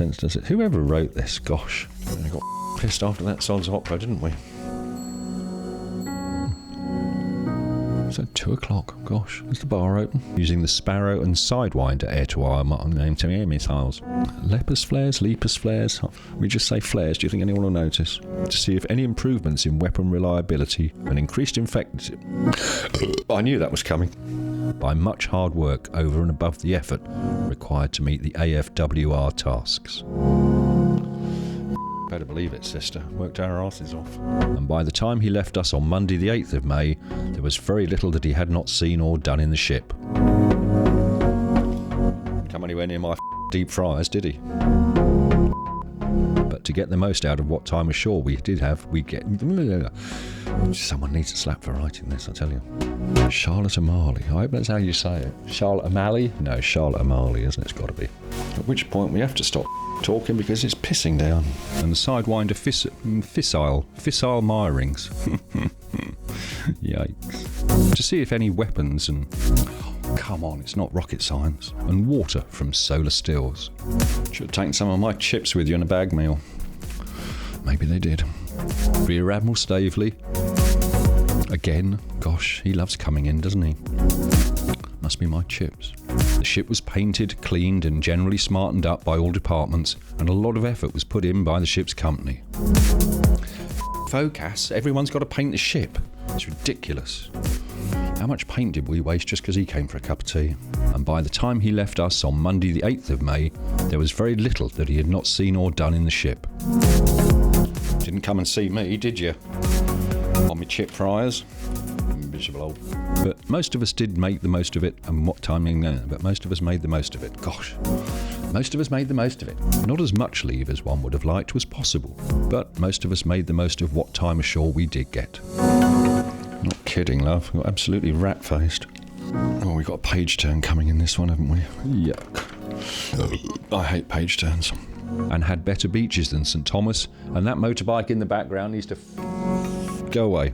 sense, does it? Whoever wrote this, gosh. We got pissed after that Sod's Opera, didn't we? So 2 o'clock, gosh. Is the bar open? Using the Sparrow and Sidewinder air-to-air missiles. Lepus flares, Lepus flares. We just say flares. Do you think anyone will notice? To see if any improvements in weapon reliability and increased effectiveness. I knew that was coming. By much hard work over and above the effort required to meet the AFWR tasks. Better believe it, sister. Worked our asses off. And by the time he left us on Monday the 8th of May, there was very little that he had not seen or done in the ship. Come anywhere near my deep fryers, did he? But to get the most out of what time ashore we did have, we get... Someone needs a slap for writing this, I tell you. Charlotte O'Malley. I hope that's how you say it. Charlotte O'Malley? No, Charlotte O'Malley, isn't it? It's got to be. At which point we have to stop talking because it's pissing down. And the Sidewinder fissile mirings. Yikes. To see if any weapons and... Come on, it's not rocket science. And water from solar stills. Should have taken some of my chips with you in a bag meal. Maybe they did. Rear Admiral Staveley. Again, gosh, he loves coming in, doesn't he? Must be my chips. The ship was painted, cleaned and generally smartened up by all departments, and a lot of effort was put in by the ship's company. Focus, everyone's got to paint the ship. It's ridiculous. How much paint did we waste just because he came for a cup of tea? And by the time he left us on Monday the 8th of May, there was very little that he had not seen or done in the ship. Didn't come and see me, did you? On my chip fryers? Miserable old. But most of us did make the most of it, and what timing there? But most of us made the most of it. Gosh. Most of us made the most of it. Not as much leave as one would have liked was possible, but most of us made the most of what time ashore we did get. Not kidding, love. We got absolutely rat-faced. Oh, we've got a page turn coming in this one, haven't we? Yuck. I hate page turns. And had better beaches than St Thomas, and that motorbike in the background needs to go away.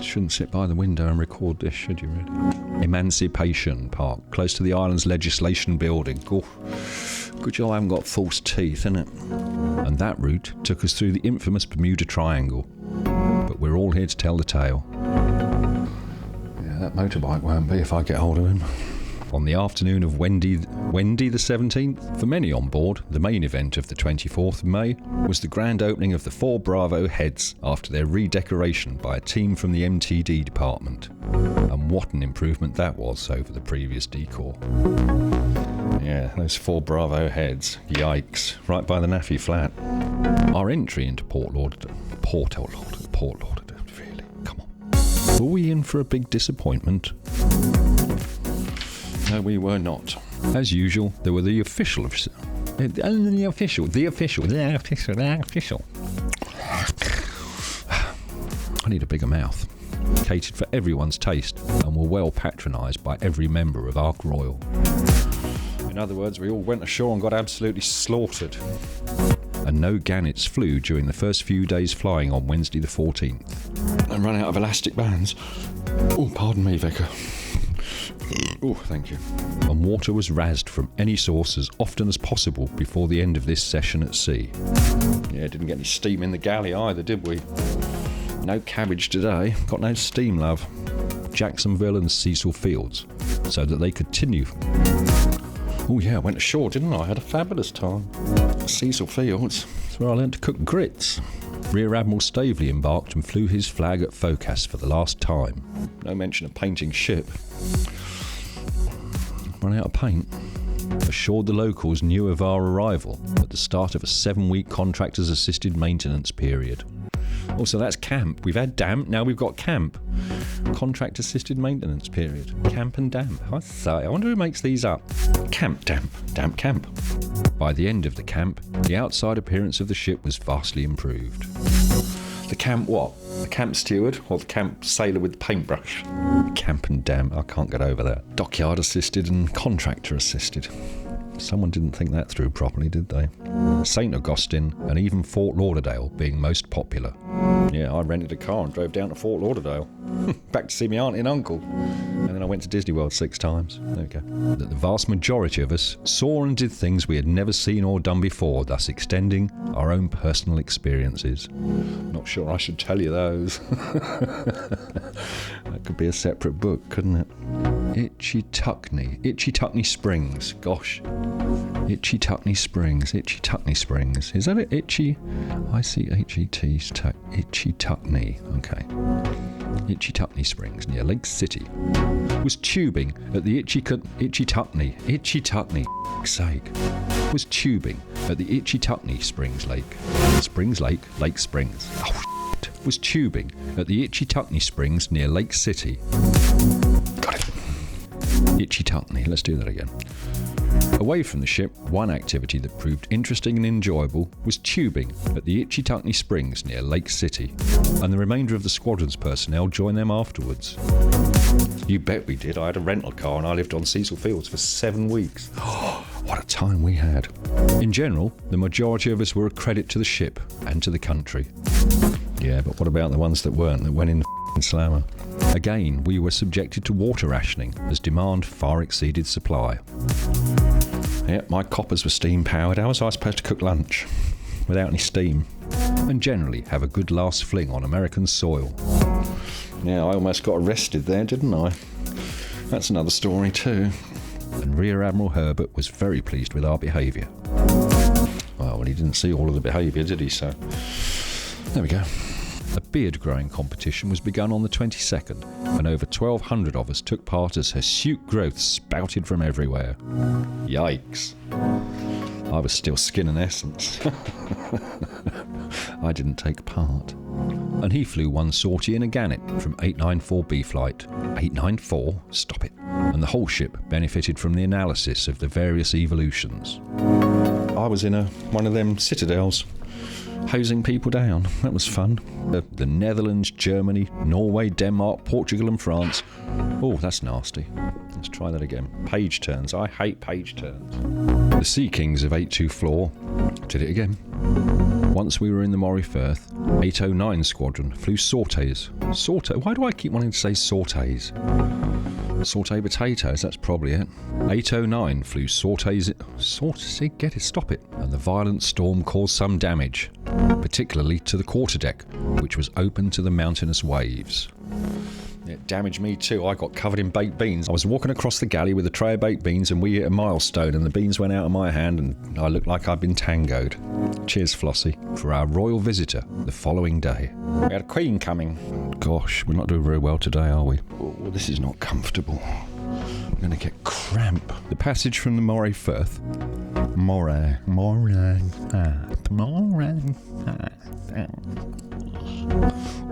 Shouldn't sit by the window and record this, should you really? Emancipation Park, close to the island's legislation building. Good job I haven't got false teeth, innit? And that route took us through the infamous Bermuda Triangle. But we're all here to tell the tale. Yeah, that motorbike won't be if I get hold of him. On the afternoon of Wendy the 17th, for many on board, the main event of the 24th of May was the grand opening of the 4 Bravo heads after their redecoration by a team from the MTD department. And what an improvement that was over the previous decor. Yeah, those 4 Bravo heads. Yikes. Right by the Naffy flat. Our entry into Port Lauderdale, really, come on. Were we in for a big disappointment? No, we were not. As usual, there were the official. I need a bigger mouth. Catered for everyone's taste and were well patronised by every member of ARK Royal. In other words, we all went ashore and got absolutely slaughtered. And no gannets flew during the first few days flying on Wednesday the 14th. And run out of elastic bands. Oh, pardon me, Vicar. Oh, thank you. And water was razzed from any source as often as possible before the end of this session at sea. Yeah, didn't get any steam in the galley either, did we? No cabbage today. Got no steam, love. Jacksonville and Cecil Fields, so that they continue. Oh yeah, I went ashore, didn't I? I had a fabulous time. Cecil Fields. That's where I learned to cook grits. Rear Admiral Staveley embarked and flew his flag at Focas for the last time. No mention of painting ship. Run out of paint. Assured the locals knew of our arrival at the start of a 7-week contractors assisted maintenance period. Also, that's camp. We've had damp, now we've got camp. Contract assisted maintenance period. Camp and damp. I wonder who makes these up. Camp, damp, damp camp. By the end of the camp, the outside appearance of the ship was vastly improved. The camp what? The camp steward or the camp sailor with the paintbrush? Camp and damp, I can't get over that. Dockyard assisted and contractor assisted. Someone didn't think that through properly, did they? St Augustine and even Fort Lauderdale being most popular. Yeah, I rented a car and drove down to Fort Lauderdale. Back to see my auntie and uncle. And then I went to Disney World 6 times. There we go. That the vast majority of us saw and did things we had never seen or done before, thus extending our own personal experiences. Not sure I should tell you those. That could be a separate book, couldn't it? Itchy Tuckney Springs. Gosh. Itchy Tuckney Springs. Is that it? Itchy? I-C-H-E-T. Itchy Tuckney. Okay. Itchy Tuckney Springs near Lake City. Was tubing at the Itchy Tuckney, sake. Was tubing at the Itchy Tuckney Springs Lake. Lake Springs. Oh, shit. Was tubing at the Itchy Tuckney Springs near Lake City. Got it. Itchy Tuckney. Let's do that again. Away from the ship, one activity that proved interesting and enjoyable was tubing at the Itchy Tuckney Springs near Lake City, and the remainder of the squadron's personnel joined them afterwards. You bet we did. I had a rental car and I lived on Cecil Fields for 7 weeks. Oh, what a time we had. In general, the majority of us were a credit to the ship and to the country. Yeah, but what about the ones that weren't, that went in the slammer? Again, we were subjected to water rationing as demand far exceeded supply. Yep, my coppers were steam powered. How was I supposed to cook lunch without any steam? And generally have a good last fling on American soil. Yeah, I almost got arrested there, didn't I? That's another story too. And Rear Admiral Herbert was very pleased with our behaviour. Well, he didn't see all of the behaviour, did he? So, there we go. A beard growing competition was begun on the 22nd, and over 1,200 of us took part as hirsute growths spouted from everywhere. Yikes. I was still skin and essence. I didn't take part. And he flew one sortie in a Gannet from 894B flight. 894? Stop it. And the whole ship benefited from the analysis of the various evolutions. I was in one of them citadels, hosing people down. That was fun. The Netherlands, Germany, Norway, Denmark, Portugal and France. Oh, that's nasty. Let's try that again. Page turns. I hate page turns. The Sea Kings of 82 Floor did it again. Once we were in the Moray Firth, 809 Squadron flew sautés. Why do I keep wanting to say sautés? Sauté potatoes, that's probably it. 809 flew sautés. Get it, stop it. And the violent storm caused some damage, particularly to the quarterdeck, which was open to the mountainous waves. It damaged me too. I got covered in baked beans. I was walking across the galley with a tray of baked beans and we hit a milestone and the beans went out of my hand and I looked like I'd been tangoed. Cheers, Flossie, for our royal visitor the following day. We had a queen coming. Gosh, we're not doing very well today, are we? Oh, this is not comfortable. I'm going to get cramp. The passage from the Moray Firth.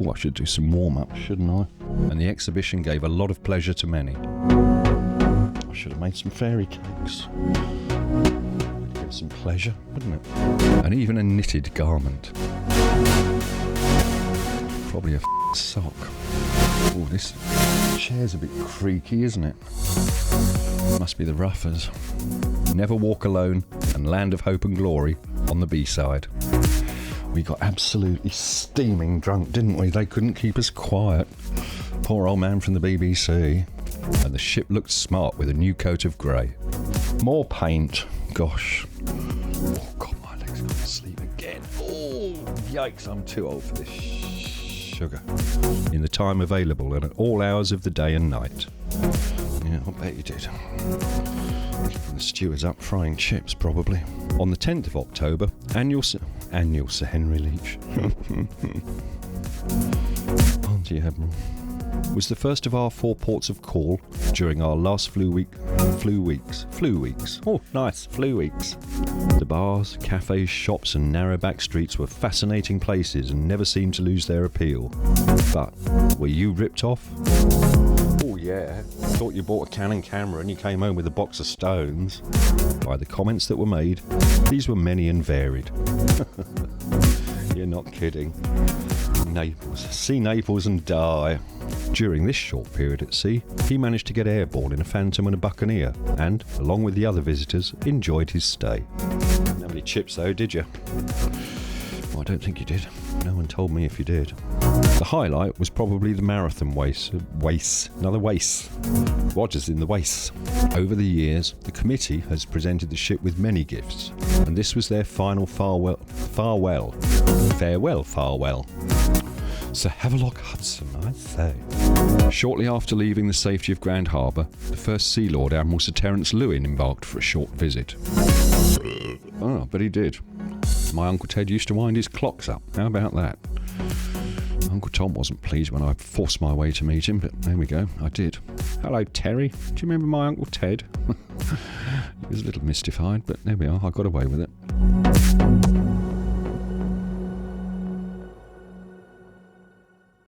Oh, I should do some warm-up, shouldn't I? And the exhibition gave a lot of pleasure to many. I should have made some fairy cakes. Give some pleasure, wouldn't it? And even a knitted garment. Probably a sock. Oh, this chair's a bit creaky, isn't it? Must be the ruffers. Never Walk Alone and Land of Hope and Glory on the B-side. We got absolutely steaming drunk, didn't we? They couldn't keep us quiet. Poor old man from the BBC. And the ship looked smart with a new coat of grey. More paint. Gosh. Oh, God, my legs got to sleep again. Oh, yikes, I'm too old for this sugar. In the time available and at all hours of the day and night. Yeah, I bet you did. The stewards up frying chips, probably. On the 10th of October, annual Sir Henry Leach. Auntie Admiral. Was the first of our 4 ports of call during our last flu weeks. Oh, nice, flu weeks. The bars, cafes, shops and narrow back streets were fascinating places and never seemed to lose their appeal. But, were you ripped off? Oh yeah, thought you bought a Canon camera and you came home with a box of stones. By the comments that were made, these were many and varied. You're not kidding. Naples. See Naples and die. During this short period at sea, he managed to get airborne in a Phantom and a Buccaneer and, along with the other visitors, enjoyed his stay. Didn't have any chips though, did you? I don't think you did. No one told me if you did. The highlight was probably the marathon race. Another race. Rogers in the race. Over the years, the committee has presented the ship with many gifts, and this was their final farewell. Sir Havelock Hudson, I say. Shortly after leaving the safety of Grand Harbour, the First Sea Lord, Admiral Sir Terence Lewin, embarked for a short visit. Oh, but he did. My Uncle Ted used to wind his clocks up. How about that? Uncle Tom wasn't pleased when I forced my way to meet him, but there we go, I did. Hello, Terry. Do you remember my Uncle Ted? He was a little mystified, but there we are, I got away with it.